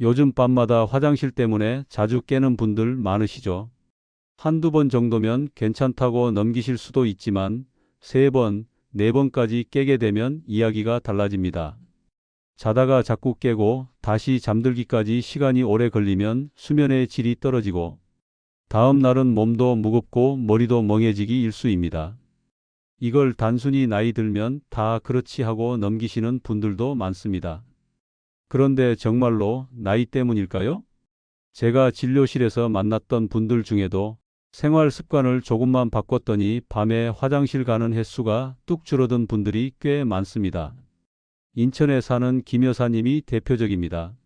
요즘 밤마다 화장실 때문에 자주 깨는 분들 많으시죠? 한두 번 정도면 괜찮다고 넘기실 수도 있지만 세 번, 네 번까지 깨게 되면 이야기가 달라집니다. 자다가 자꾸 깨고 다시 잠들기까지 시간이 오래 걸리면 수면의 질이 떨어지고 다음 날은 몸도 무겁고 머리도 멍해지기 일쑤입니다. 이걸 단순히 나이 들면 다 그렇지 하고 넘기시는 분들도 많습니다. 그런데 정말로 나이 때문일까요? 제가 진료실에서 만났던 분들 중에도 생활 습관을 조금만 바꿨더니 밤에 화장실 가는 횟수가 뚝 줄어든 분들이 꽤 많습니다. 인천에 사는 김 여사님이 대표적입니다.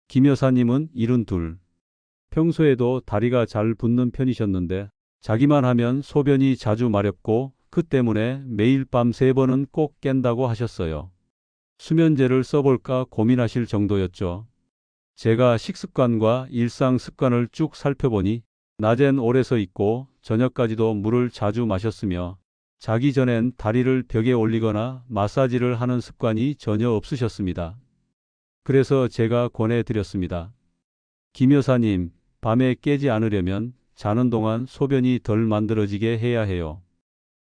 김 여사님은 72. 평소에도 다리가 잘 붓는 편이셨는데 자기만 하면 소변이 자주 마렵고 그 때문에 매일 밤 3번은 꼭 깬다고 하셨어요. 수면제를 써볼까 고민하실 정도였죠. 제가 식습관과 일상 습관을 쭉 살펴보니 낮엔 오래 서 있고 저녁까지도 물을 자주 마셨으며 자기 전엔 다리를 벽에 올리거나 마사지를 하는 습관이 전혀 없으셨습니다. 그래서 제가 권해드렸습니다. 김 여사님, 밤에 깨지 않으려면 자는 동안 소변이 덜 만들어지게 해야 해요.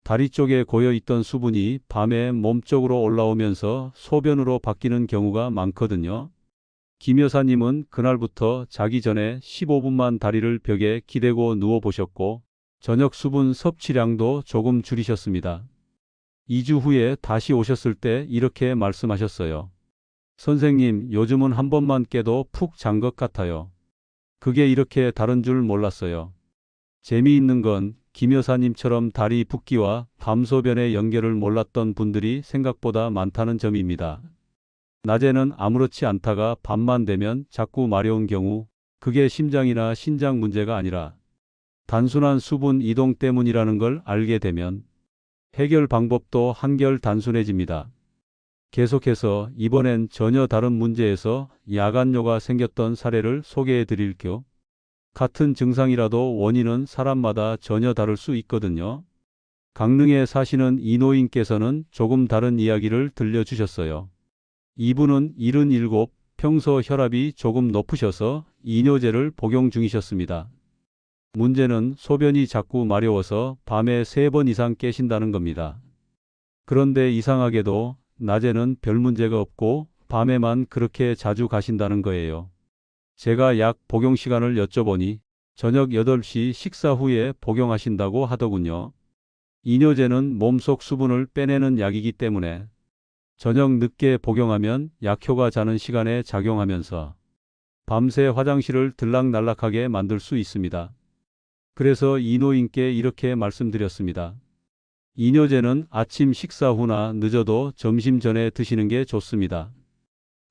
다리 쪽에 고여있던 수분이 밤에 몸 쪽으로 올라오면서 소변으로 바뀌는 경우가 많거든요. 김 여사님은 그날부터 자기 전에 15분만 다리를 벽에 기대고 누워보셨고 저녁 수분 섭취량도 조금 줄이셨습니다. 2주 후에 다시 오셨을 때 이렇게 말씀하셨어요. 선생님, 요즘은 한 번만 깨도 푹 잔 것 같아요. 그게 이렇게 다른 줄 몰랐어요. 재미있는 건 김 여사님처럼 다리 붓기와 밤소변의 연결을 몰랐던 분들이 생각보다 많다는 점입니다. 낮에는 아무렇지 않다가 밤만 되면 자꾸 마려운 경우 그게 심장이나 신장 문제가 아니라 단순한 수분 이동 때문이라는 걸 알게 되면 해결 방법도 한결 단순해집니다. 계속해서 이번엔 전혀 다른 문제에서 야간뇨가 생겼던 사례를 소개해 드릴게요. 같은 증상이라도 원인은 사람마다 전혀 다를 수 있거든요. 강릉에 사시는 이노인께서는 조금 다른 이야기를 들려주셨어요. 이분은 77, 평소 혈압이 조금 높으셔서 이뇨제를 복용 중이셨습니다. 문제는 소변이 자꾸 마려워서 밤에 3번 이상 깨신다는 겁니다. 그런데 이상하게도 낮에는 별 문제가 없고 밤에만 그렇게 자주 가신다는 거예요. 제가 약 복용 시간을 여쭤보니 저녁 8시 식사 후에 복용하신다고 하더군요. 이뇨제는 몸속 수분을 빼내는 약이기 때문에 저녁 늦게 복용하면 약효가 자는 시간에 작용하면서 밤새 화장실을 들락날락하게 만들 수 있습니다. 그래서 이노인께 이렇게 말씀드렸습니다. 이뇨제는 아침 식사 후나 늦어도 점심 전에 드시는 게 좋습니다.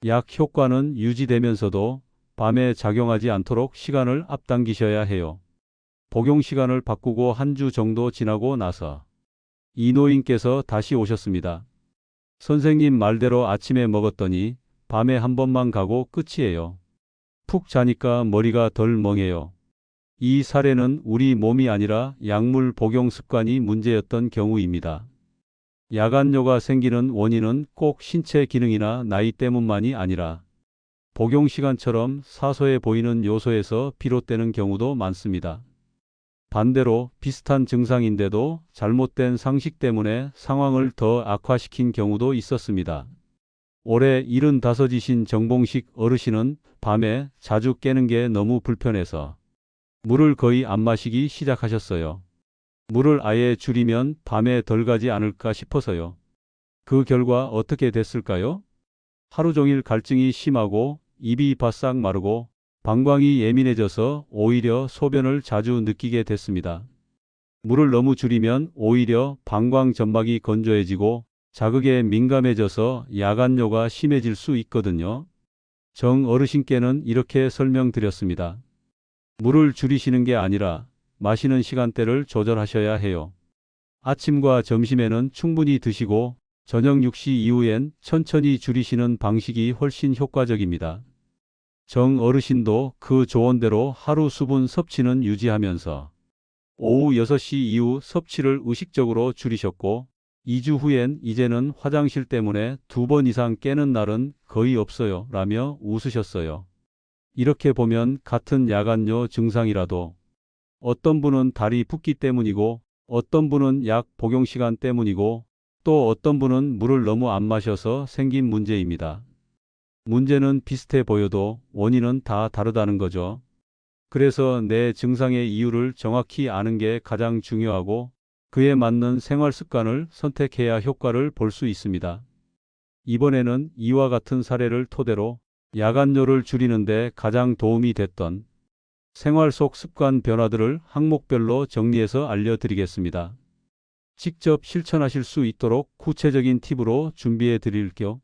약 효과는 유지되면서도 밤에 작용하지 않도록 시간을 앞당기셔야 해요. 복용 시간을 바꾸고 한 주 정도 지나고 나서 이노인께서 다시 오셨습니다. 선생님 말대로 아침에 먹었더니 밤에 한 번만 가고 끝이에요. 푹 자니까 머리가 덜 멍해요. 이 사례는 우리 몸이 아니라 약물 복용 습관이 문제였던 경우입니다. 야간뇨가 생기는 원인은 꼭 신체 기능이나 나이 때문만이 아니라 복용 시간처럼 사소해 보이는 요소에서 비롯되는 경우도 많습니다. 반대로 비슷한 증상인데도 잘못된 상식 때문에 상황을 더 악화시킨 경우도 있었습니다. 올해 75이신 정봉식 어르신은 밤에 자주 깨는 게 너무 불편해서 물을 거의 안 마시기 시작하셨어요. 물을 아예 줄이면 밤에 덜 가지 않을까 싶어서요. 그 결과 어떻게 됐을까요? 하루 종일 갈증이 심하고 입이 바싹 마르고 방광이 예민해져서 오히려 소변을 자주 느끼게 됐습니다. 물을 너무 줄이면 오히려 방광 점막이 건조해지고 자극에 민감해져서 야간뇨가 심해질 수 있거든요. 정 어르신께는 이렇게 설명드렸습니다. 물을 줄이시는 게 아니라 마시는 시간대를 조절하셔야 해요. 아침과 점심에는 충분히 드시고 저녁 6시 이후엔 천천히 줄이시는 방식이 훨씬 효과적입니다. 정 어르신도 그 조언대로 하루 수분 섭취는 유지하면서 오후 6시 이후 섭취를 의식적으로 줄이셨고 2주 후엔 이제는 화장실 때문에 2번 이상 깨는 날은 거의 없어요 라며 웃으셨어요. 이렇게 보면 같은 야간요 증상이라도 어떤 분은 다리 붓기 때문이고 어떤 분은 약 복용 시간 때문이고 또 어떤 분은 물을 너무 안 마셔서 생긴 문제입니다. 문제는 비슷해 보여도 원인은 다 다르다는 거죠. 그래서 내 증상의 이유를 정확히 아는 게 가장 중요하고 그에 맞는 생활 습관을 선택해야 효과를 볼 수 있습니다. 이번에는 이와 같은 사례를 토대로 야간뇨를 줄이는데 가장 도움이 됐던 생활 속 습관 변화들을 항목별로 정리해서 알려드리겠습니다. 직접 실천하실 수 있도록 구체적인 팁으로 준비해 드릴게요.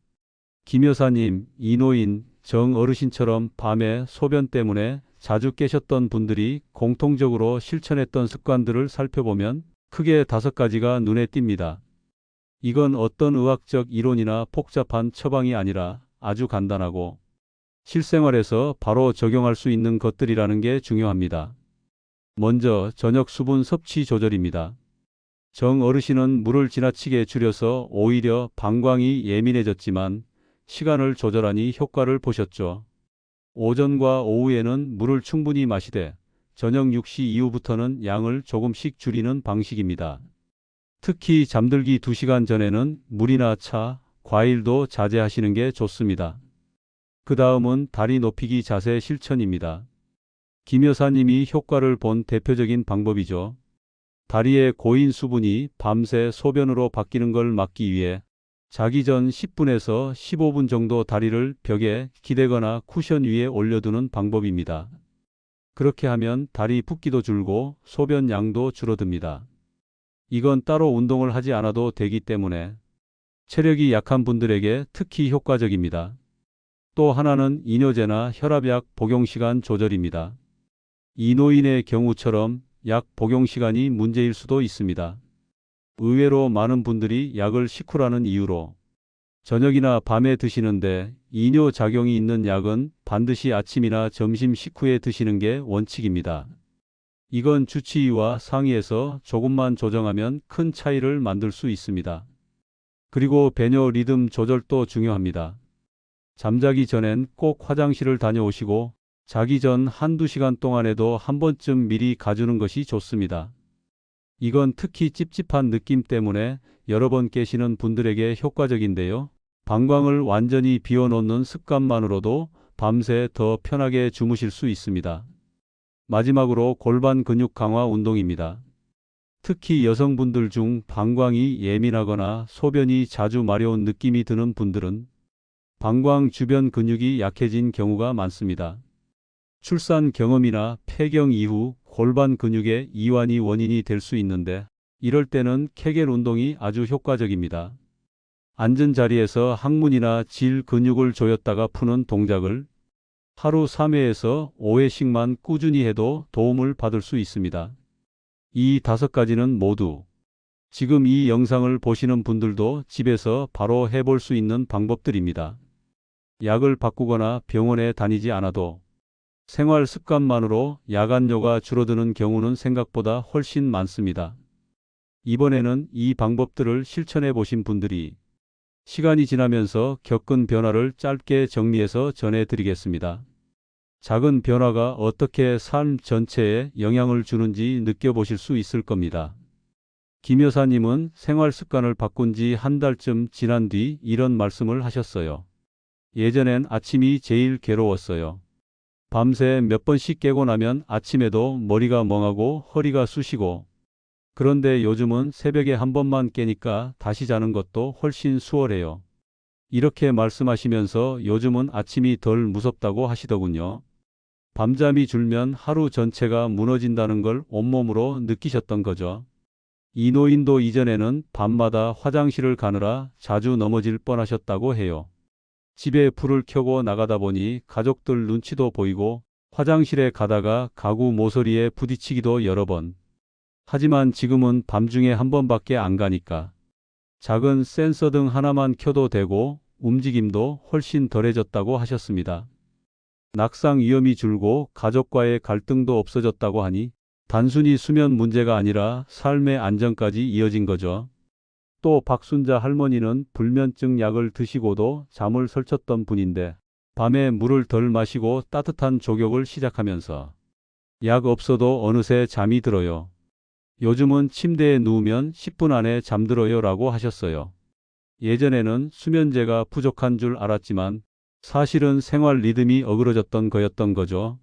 김 여사님, 이노인, 정 어르신처럼 밤에 소변 때문에 자주 깨셨던 분들이 공통적으로 실천했던 습관들을 살펴보면 크게 5가지가 눈에 띕니다. 이건 어떤 의학적 이론이나 복잡한 처방이 아니라 아주 간단하고 실생활에서 바로 적용할 수 있는 것들이라는 게 중요합니다. 먼저 저녁 수분 섭취 조절입니다. 정 어르신은 물을 지나치게 줄여서 오히려 방광이 예민해졌지만 시간을 조절하니 효과를 보셨죠. 오전과 오후에는 물을 충분히 마시되 저녁 6시 이후부터는 양을 조금씩 줄이는 방식입니다. 특히 잠들기 2시간 전에는 물이나 차, 과일도 자제하시는 게 좋습니다. 그 다음은 다리 높이기 자세 실천입니다. 김 여사님이 효과를 본 대표적인 방법이죠. 다리의 고인 수분이 밤새 소변으로 바뀌는 걸 막기 위해 자기 전 10분에서 15분 정도 다리를 벽에 기대거나 쿠션 위에 올려두는 방법입니다. 그렇게 하면 다리 붓기도 줄고 소변 양도 줄어듭니다. 이건 따로 운동을 하지 않아도 되기 때문에 체력이 약한 분들에게 특히 효과적입니다. 또 하나는 이뇨제나 혈압약 복용 시간 조절입니다. 이노인의 경우처럼 약 복용 시간이 문제일 수도 있습니다. 의외로 많은 분들이 약을 식후라는 이유로 저녁이나 밤에 드시는데 이뇨 작용이 있는 약은 반드시 아침이나 점심 식후에 드시는 게 원칙입니다. 이건 주치의와 상의해서 조금만 조정하면 큰 차이를 만들 수 있습니다. 그리고 배뇨 리듬 조절도 중요합니다. 잠자기 전엔 꼭 화장실을 다녀오시고 자기 전 1~2시간 동안에도 한 번쯤 미리 가주는 것이 좋습니다. 이건 특히 찝찝한 느낌 때문에 여러 번 깨시는 분들에게 효과적인데요. 방광을 완전히 비워놓는 습관만으로도 밤새 더 편하게 주무실 수 있습니다. 마지막으로 골반 근육 강화 운동입니다. 특히 여성분들 중 방광이 예민하거나 소변이 자주 마려운 느낌이 드는 분들은 방광 주변 근육이 약해진 경우가 많습니다. 출산 경험이나 폐경 이후 골반 근육의 이완이 원인이 될 수 있는데 이럴 때는 케겔 운동이 아주 효과적입니다. 앉은 자리에서 항문이나 질 근육을 조였다가 푸는 동작을 하루 3회에서 5회씩만 꾸준히 해도 도움을 받을 수 있습니다. 이 5가지는 모두 지금 이 영상을 보시는 분들도 집에서 바로 해볼 수 있는 방법들입니다. 약을 바꾸거나 병원에 다니지 않아도 생활 습관만으로 야간뇨가 줄어드는 경우는 생각보다 훨씬 많습니다. 이번에는 이 방법들을 실천해 보신 분들이 시간이 지나면서 겪은 변화를 짧게 정리해서 전해드리겠습니다. 작은 변화가 어떻게 삶 전체에 영향을 주는지 느껴보실 수 있을 겁니다. 김 여사님은 생활 습관을 바꾼 지 한 달쯤 지난 뒤 이런 말씀을 하셨어요. 예전엔 아침이 제일 괴로웠어요. 밤새 몇 번씩 깨고 나면 아침에도 머리가 멍하고 허리가 쑤시고 그런데 요즘은 새벽에 한 번만 깨니까 다시 자는 것도 훨씬 수월해요. 이렇게 말씀하시면서 요즘은 아침이 덜 무섭다고 하시더군요. 밤잠이 줄면 하루 전체가 무너진다는 걸 온몸으로 느끼셨던 거죠. 이 노인도 이전에는 밤마다 화장실을 가느라 자주 넘어질 뻔하셨다고 해요. 집에 불을 켜고 나가다 보니 가족들 눈치도 보이고 화장실에 가다가 가구 모서리에 부딪히기도 여러 번. 하지만 지금은 밤중에 한 번밖에 안 가니까 작은 센서등 하나만 켜도 되고 움직임도 훨씬 덜해졌다고 하셨습니다. 낙상 위험이 줄고 가족과의 갈등도 없어졌다고 하니 단순히 수면 문제가 아니라 삶의 안정까지 이어진 거죠. 또 박순자 할머니는 불면증 약을 드시고도 잠을 설쳤던 분인데 밤에 물을 덜 마시고 따뜻한 족욕을 시작하면서 약 없어도 어느새 잠이 들어요. 요즘은 침대에 누우면 10분 안에 잠들어요 라고 하셨어요. 예전에는 수면제가 부족한 줄 알았지만 사실은 생활 리듬이 어그러졌던 거였던 거죠.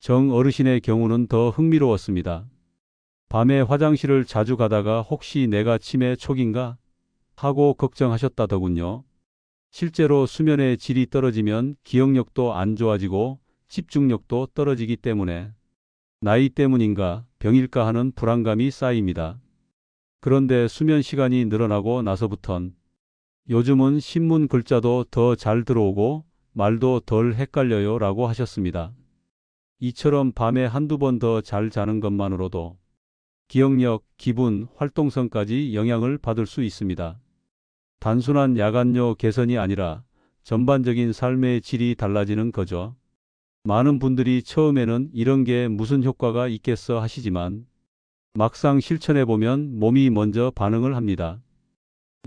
정 어르신의 경우는 더 흥미로웠습니다. 밤에 화장실을 자주 가다가 혹시 내가 치매 초기인가 하고 걱정하셨다더군요. 실제로 수면의 질이 떨어지면 기억력도 안 좋아지고 집중력도 떨어지기 때문에 나이 때문인가 병일까 하는 불안감이 쌓입니다. 그런데 수면 시간이 늘어나고 나서부턴 요즘은 신문 글자도 더 잘 들어오고 말도 덜 헷갈려요 라고 하셨습니다. 이처럼 밤에 한두 번 더 잘 자는 것만으로도 기억력, 기분, 활동성까지 영향을 받을 수 있습니다. 단순한 야간요 개선이 아니라 전반적인 삶의 질이 달라지는 거죠. 많은 분들이 처음에는 이런 게 무슨 효과가 있겠어 하시지만 막상 실천해보면 몸이 먼저 반응을 합니다.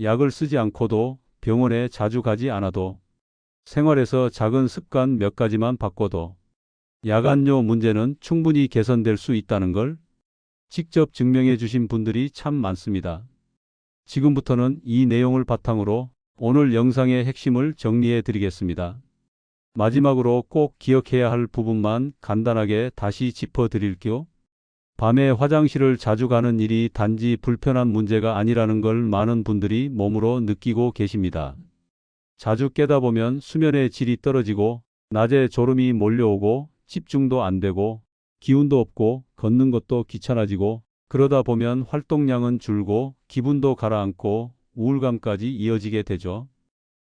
약을 쓰지 않고도 병원에 자주 가지 않아도 생활에서 작은 습관 몇 가지만 바꿔도 야간요 문제는 충분히 개선될 수 있다는 걸 직접 증명해 주신 분들이 참 많습니다. 지금부터는 이 내용을 바탕으로 오늘 영상의 핵심을 정리해 드리겠습니다. 마지막으로 꼭 기억해야 할 부분만 간단하게 다시 짚어 드릴게요. 밤에 화장실을 자주 가는 일이 단지 불편한 문제가 아니라는 걸 많은 분들이 몸으로 느끼고 계십니다. 자주 깨다 보면 수면의 질이 떨어지고 낮에 졸음이 몰려오고 집중도 안 되고 기운도 없고 걷는 것도 귀찮아지고 그러다 보면 활동량은 줄고 기분도 가라앉고 우울감까지 이어지게 되죠.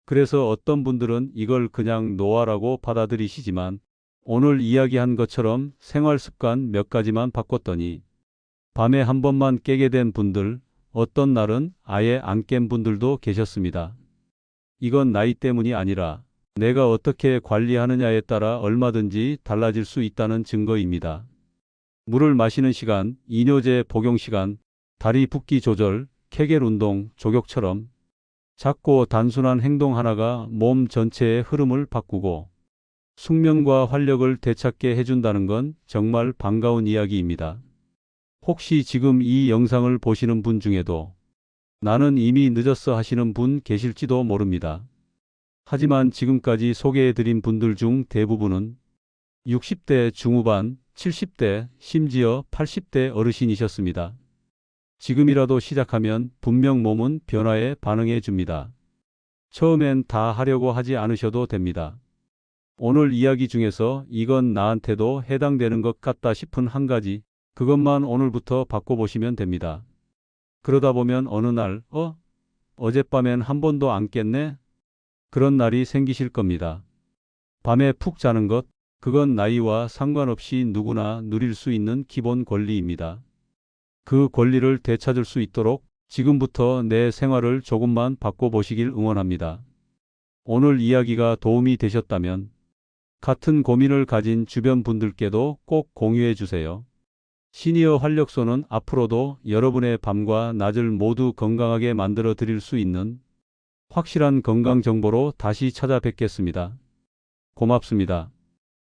그래서 어떤 분들은 이걸 그냥 노화라고 받아들이시지만 오늘 이야기한 것처럼 생활 습관 몇 가지만 바꿨더니 밤에 한 번만 깨게 된 분들, 어떤 날은 아예 안 깬 분들도 계셨습니다. 이건 나이 때문이 아니라 내가 어떻게 관리하느냐에 따라 얼마든지 달라질 수 있다는 증거입니다. 물을 마시는 시간, 이뇨제 복용 시간, 다리 붓기 조절, 케겔 운동, 족욕처럼 작고 단순한 행동 하나가 몸 전체의 흐름을 바꾸고 숙면과 활력을 되찾게 해준다는 건 정말 반가운 이야기입니다. 혹시 지금 이 영상을 보시는 분 중에도 나는 이미 늦었어 하시는 분 계실지도 모릅니다. 하지만 지금까지 소개해드린 분들 중 대부분은 60대 중후반, 70대, 심지어 80대 어르신이셨습니다. 지금이라도 시작하면 분명 몸은 변화에 반응해 줍니다. 처음엔 다 하려고 하지 않으셔도 됩니다. 오늘 이야기 중에서 이건 나한테도 해당되는 것 같다 싶은 한 가지, 그것만 오늘부터 바꿔보시면 됩니다. 그러다 보면 어느 날, 어젯밤엔 한 번도 안 깼네? 그런 날이 생기실 겁니다. 밤에 푹 자는 것, 그건 나이와 상관없이 누구나 누릴 수 있는 기본 권리입니다. 그 권리를 되찾을 수 있도록 지금부터 내 생활을 조금만 바꿔보시길 응원합니다. 오늘 이야기가 도움이 되셨다면 같은 고민을 가진 주변 분들께도 꼭 공유해 주세요. 시니어 활력소는 앞으로도 여러분의 밤과 낮을 모두 건강하게 만들어 드릴 수 있는 확실한 건강 정보로 다시 찾아뵙겠습니다. 고맙습니다.